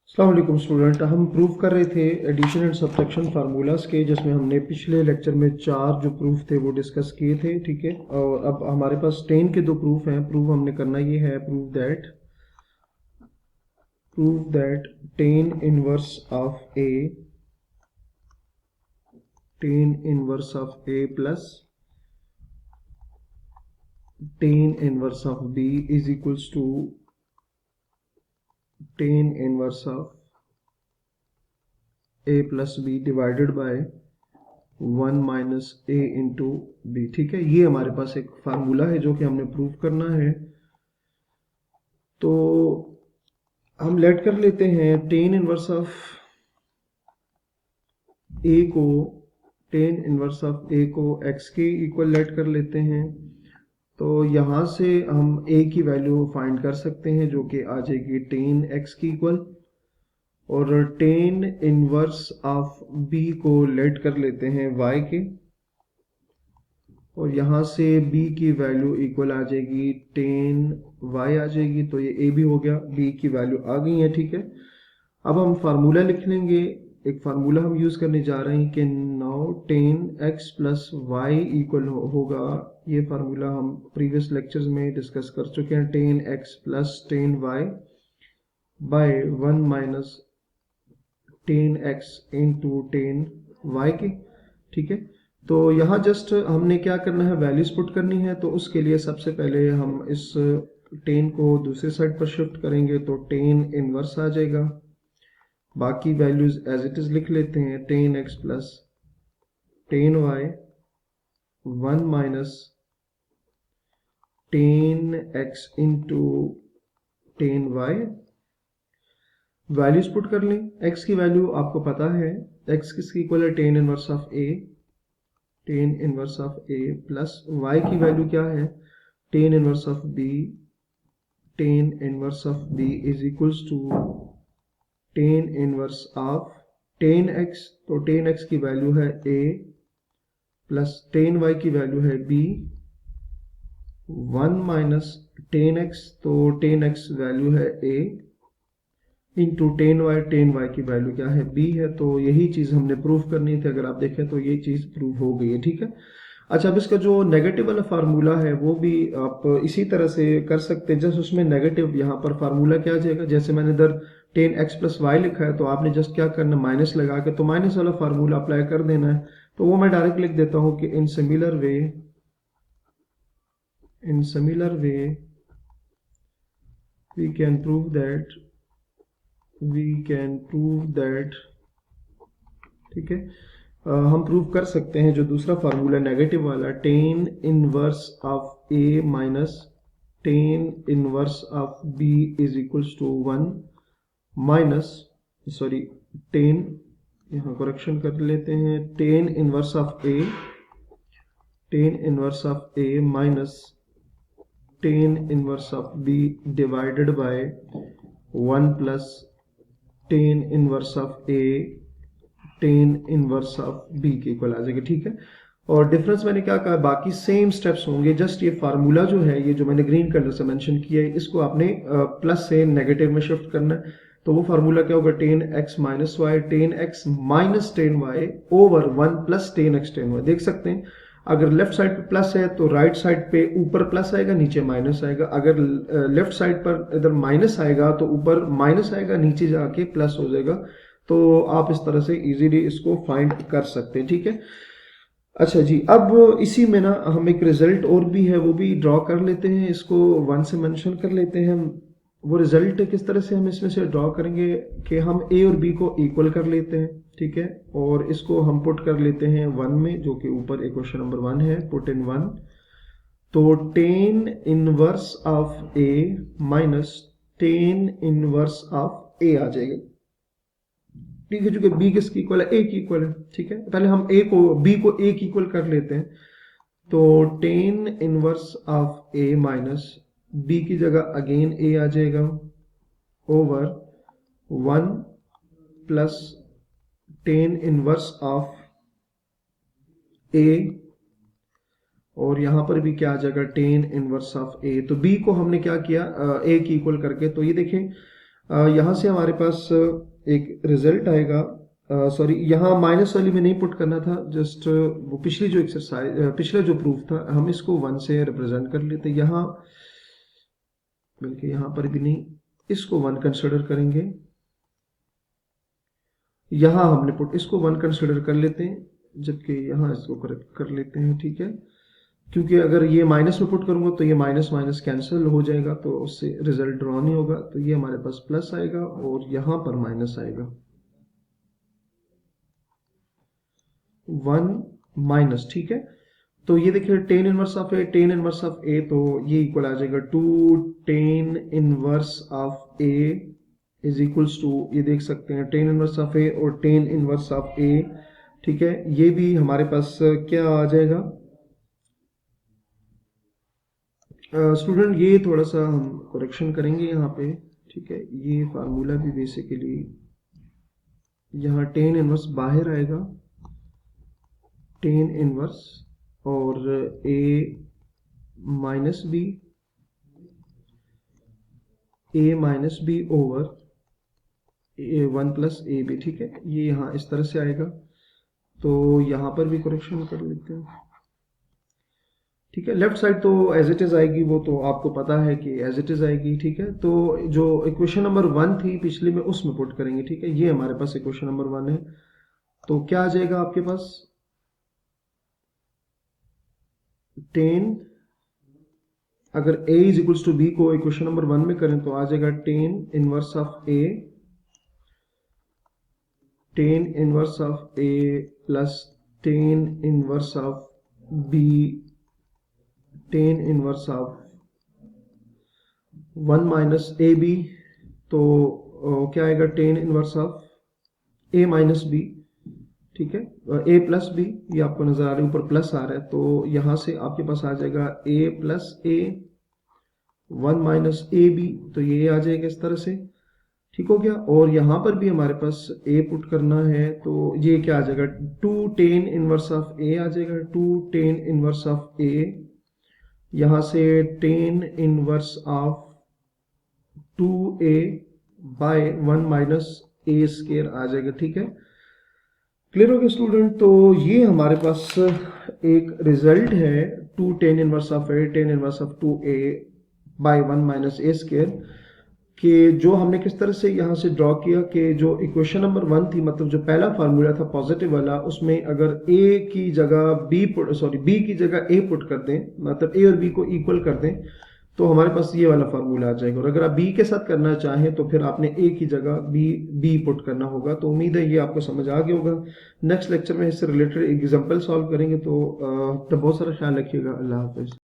अस्सलाम वालेकुम स्टूडेंट। हम प्रूफ कर रहे थे एडिशन एंड सब्ट्रैक्शन फार्मूलाज के, जिसमें हमने पिछले लेक्चर में 4 जो प्रूफ थे वो डिस्कस किए थे। ठीक है, और अब हमारे पास 10 के 2 प्रूफ हैं। प्रूफ हमने करना ये है, proof that tan inverse of a plus tan inverse of b is equals to tan inverse of a plus b divided by 1 minus a into b. ठीक है, ये हमारे पास एक फार्मूला है जो कि हमने प्रूव करना है। तो हम लेट कर लेते हैं टेन इनवर्स ऑफ ए को एक्स के इक्वल लेट कर लेते हैं। तो यहां से हम ए की वैल्यू फाइंड कर सकते हैं जो कि आ जाएगी टेन एक्स की इक्वल, और टेन इनवर्स ऑफ बी को लेट कर लेते हैं वाई के, और यहां से b की वैल्यू इक्वल आ जाएगी टेन y आ जाएगी। तो ये a भी हो गया, b की वैल्यू आ गई है। ठीक है, अब हम फार्मूला लिख लेंगे। एक फार्मूला हम यूज करने जा रहे हैं कि now tan x plus y equal होगा, ये फार्मूला हम प्रीवियस लेक्चर्स में डिस्कस कर चुके हैं, tan x plus tan y by 1 minus tan x into tan y के। ठीक है, तो यहाँ जस्ट हमने क्या करना है, वैल्यूज पुट करनी है। तो उसके लिए सबसे पहले हम इस टेन को दूसरी साइड पर शिफ्ट करेंगे, तो टेन इनवर्स आ जाएगा। बाकी वैल्यूज एज इट इज लिख लेते हैं, tan x plus tan y 1 minus tan x into tan y. Values put कर लें। एक्स की वैल्यू आपको पता है, एक्स किसकी इक्वल है, tan inverse of a plus y की वैल्यू क्या है, tan inverse of b is equals to tan inverse of tan x. तो टेन एक्स की वैल्यू है a प्लस टेन y की वैल्यू है b, 1 माइनस टेन एक्स, तो tan x value है a इंटू टेन वाई की value क्या है, b है। तो यही चीज हमने प्रूफ करनी थी। अगर आप देखें तो ये चीज प्रूफ हो गई है। ठीक है, अच्छा, अब इसका जो नेगेटिव वाला फार्मूला है वो भी आप इसी तरह से कर सकते हैं। जस्ट उसमें नेगेटिव यहाँ पर फार्मूला क्या आ जाएगा, जैसे मैंने इधर टेन एक्स प्लस वाई लिखा है, तो आपने जस्ट क्या करना, माइनस लगा के तो माइनस वाला फार्मूला अप्लाई कर देना है। तो वो मैं डायरेक्ट लिख देता हूं कि in similar way we can prove that ठीक है, हम प्रूव कर सकते हैं जो दूसरा फार्मूला नेगेटिव वाला, tan inverse of A minus tan inverse of b is equals to 1 minus tan, यहाँ करेक्शन कर लेते हैं, tan inverse of A minus tan inverse of b divided by 1 plus tan inverse of A tan inverse of b के equal आ जाएगा। ठीक है, और डिफरेंस मैंने क्या कहा, बाकी सेम स्टेप्स होंगे। जस्ट ये फार्मूला जो है, ये जो मैंने ग्रीन कलर से मेंशन किया है, इसको आपने प्लस से नेगेटिव में शिफ्ट करना है। तो वो फार्मूला क्या होगा, tan x minus y, tan x minus tan y over 1 plus tan x tan y. देख सकते हैं, अगर लेफ्ट साइड पे प्लस है तो राइट साइड पे ऊपर प्लस आएगा, नीचे माइनस आएगा। अगर लेफ्ट साइड पर इधर माइनस आएगा तो ऊपर माइनस आएगा, नीचे जाके प्लस हो जाएगा। तो आप इस तरह से इजीली इसको फाइंड कर सकते हैं। ठीक है, अच्छा जी, अब इसी में ना हम एक रिजल्ट और भी है वो भी ड्रॉ कर लेते हैं, इसको 1 से मेंशन कर लेते हैं। वो रिजल्ट किस तरह से हम इसमें से ड्रॉ करेंगे कि हम ए और बी को इक्वल कर लेते हैं। ठीक है, और इसको हम पुट कर लेते हैं 1 में, जो कि ऊपर इक्वेशन नंबर 1 है, पुट इन 1। तो tan inverse of A minus tan inverse of A आ जाएगा। ठीक है, चूंकि बी किसकी इक्वल है, ए की इक्वल है। ठीक है, पहले हम बी को ए की इक्वल कर लेते हैं। तो tan inverse of A minus B की जगह अगेन ए आ जाएगा over 1 plus tan inverse of A, और यहां पर भी क्या आ जाएगा, टेन इनवर्स ऑफ ए। तो बी को हमने क्या किया, ए की इक्वल करके। तो ये देखें, यहाँ से हमारे पास एक रिजल्ट आएगा। सॉरी, यहाँ माइनस वाली में नहीं पुट करना था, जस्ट वो पिछली जो एक्सरसाइज, पिछला जो प्रूफ था, हम इसको 1 से रिप्रेजेंट कर लेते यहाँ, बल्कि यहाँ पर भी नहीं, इसको 1 कंसिडर करेंगे। यहाँ हमने पुट इसको 1 कंसिडर कर लेते हैं, जबकि यहाँ इसको करेक्ट कर लेते हैं, ठीक है। क्योंकि अगर ये माइनस में पुट करूंगा तो ये माइनस माइनस कैंसिल हो जाएगा, तो उससे रिजल्ट ड्रॉ नहीं होगा, तो ये हमारे पास प्लस आएगा और यहाँ पर माइनस आएगा। 1 माइनस, ठीक है। तो ये देखिए tan inverse of A, tan inverse of A, तो ये इक्वल आ जाएगा 2 tan inverse of A is equals to, ये देख सकते हैं टेन इनवर्स ऑफ ए और टेन इनवर्स ऑफ ए, ठीक है। ये भी हमारे पास क्या आ जाएगा स्टूडेंट, ये थोड़ा सा हम करेक्शन करेंगे यहाँ पे, ठीक है। ये फार्मूला भी बेसिकली यहाँ टेन इनवर्स बाहर आएगा, टेन इनवर्स और A minus B, A minus B over A 1 plus A B, ठीक है। ये यहाँ इस तरह से आएगा, तो यहाँ पर भी करेक्शन कर लेते हैं, ठीक है। लेफ्ट साइड तो एज इट इज आएगी, वो तो आपको पता है कि एज इट इज आएगी, ठीक है। तो जो इक्वेशन नंबर 1 थी पिछली में, उसमें पुट करेंगे, ठीक है। ये हमारे पास इक्वेशन नंबर 1 है, तो क्या आ जाएगा आपके पास 10, अगर a is equals to b को इक्वेशन नंबर 1 में करें तो आ जाएगा 10 inverse of a, 10 inverse of a plus 10 inverse of b, 10 inverse of 1 minus a b, तो क्या आएगा 10 inverse of a minus b, ठीक है। a प्लस बी, ये आपको नजर आ रहा है, ऊपर प्लस आ रहा है, तो यहां से आपके पास आ जाएगा a plus a 1 minus a b, तो ये आ जाएगा इस तरह से, ठीक हो गया। और यहां पर भी हमारे पास a पुट करना है, तो ये क्या आ जाएगा 2 10 इनवर्स ऑफ a आ जाएगा, 2 10 इनवर्स ऑफ a, यहां से 10 inverse of 2a by 1 minus A square आ जाएगा, ठीक है। क्लियर हो गया स्टूडेंट। तो ये हमारे पास एक रिजल्ट है 2 10 inverse of a, 10 inverse of 2a by 1 minus A square, कि जो हमने किस तरह से यहाँ से ड्रॉ किया कि जो इक्वेशन नंबर 1 थी, मतलब जो पहला फार्मूला था पॉजिटिव वाला, उसमें अगर a की जगह b की जगह a पुट कर दें, मतलब a और b को इक्वल कर दें, तो हमारे पास ये वाला फार्मूला आ जाएगा। और अगर आप b के साथ करना चाहें तो फिर आपने a की जगह b पुट करना होगा। तो उम्मीद है ये आपको समझ आ गया होगा। नेक्स्ट लेक्चर में इससे रिलेटेड एग्जाम्पल सॉल्व करेंगे, तो बहुत सारा ख्याल रखिएगा। अल्लाह हाफिज।